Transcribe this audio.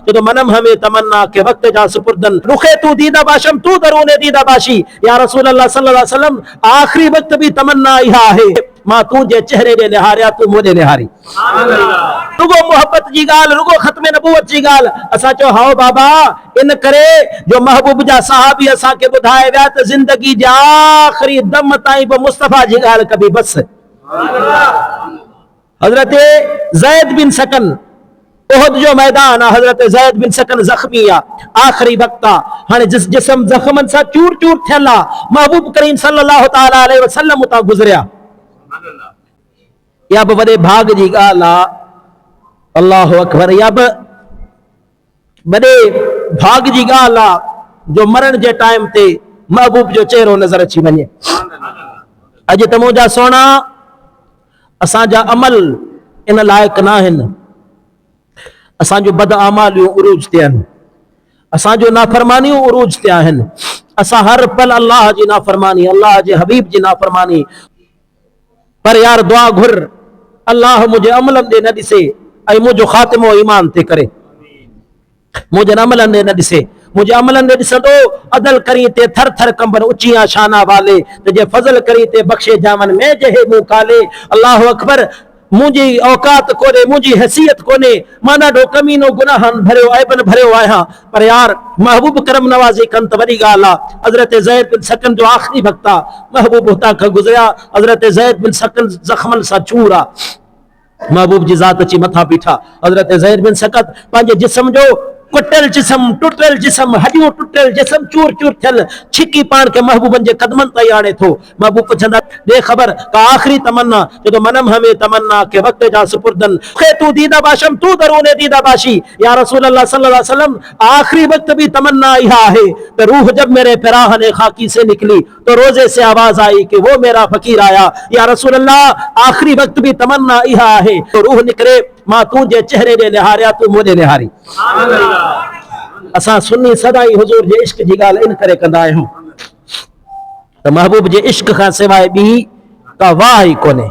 جدو منم ہمیں تمنا کے وقت جا سپردن رخے تو دیدہ باشم تو درونے دیدہ باشی یا رسول اللہ صلی اللہ علیہ وسلم آخری وقت بھی تمنا یہاں ہے ماں تو جے چہرے دے لہاریا تو مجھے لہاری رگو محبت جی گال رگو ختم نبوت جی گال اسا چو ہاؤ بابا ان کرے جو محبوب جا صحابی اسا کے بدھائے ویا تو زندگی جا آخری دم تائیں وہ مصطفیٰ جی گال کبھی بس حضرت زید بن سکن احد جو میدان حضرت زید بن سکن زخمی آخری وقتا ہاں جس جسم زخمن سا چور چور تھیلا محبوب کریم صلی اللہ تعالی علیہ وسلم تا گزریا یا بڑے بھاگ جی گالا اللہ اکبر یا بڑے بھاگ جی گالا جو مرن جے ٹائم تے محبوب جو چہرو نظر اچھی ونجے اج تمو جا سونا اسان جا عمل ان لائق نہ ہن اسان جو بد اعمالیوں عروج تے ہن اسان جو نافرمانیوں عروج تے ہن اسا ہر پل اللہ جی نافرمانی اللہ جی حبیب جی نافرمانی پر یار دعا گھر اللہ مجھے عملن دے نہ دسے اے مجھو خاتمو ایمان تے کرے مجھے عملن دے نہ دسے مجھے عملن دے دسے تو عدل کری تے تھر تھر کمبن اچیاں شانہ والے تجھے فضل کری تے بخشے جامن میں جہے منہ کالے اللہ اکبر مجھے اوقات کونے مجھے حیثیت کونے مانا ڈو کمینو گناہن بھریو عیبن بھریو آیا پر یار محبوب کرم نوازی کنت وری گالا حضرت زید بن سکن جو آخری بھکتا محبوب ہوتا کا گزریا حضرت زید بن سکن زخمن سا چورا محبوب جی ذات چی متھا پیٹھا حضرت زید بن سکت پانچے جسم جو کٹل جسم ٹوٹل جسم ہڈیوں ٹوٹل جسم چور چور تھل چھکی پان کے محبوبن جے قدمن تیاڑے تھو محبوب پچھندا دے خبر کا آخری تمنا جدو منم ہمیں تمنا کے وقت جا سپردن خے تو دیدہ باشم تو درونے دیدہ باشی یا رسول اللہ صلی اللہ علیہ وسلم آخری وقت بھی تمنا یہاں ہے تو روح جب میرے پراہن خاکی سے نکلی تو روزے سے آواز آئی کہ وہ میرا فقیر آیا یا رسول اللہ آخری وقت بھی تمنا یہاں ہے تو روح نکلے ماں تو جے چہرے دے لہاریا تو مجھے لہاری اساں سنی صدائی حضور جے عشق جی گال ان کرے کندائے ہوں تو محبوب جے عشق خان سوائے بھی کا واہ ہی کونے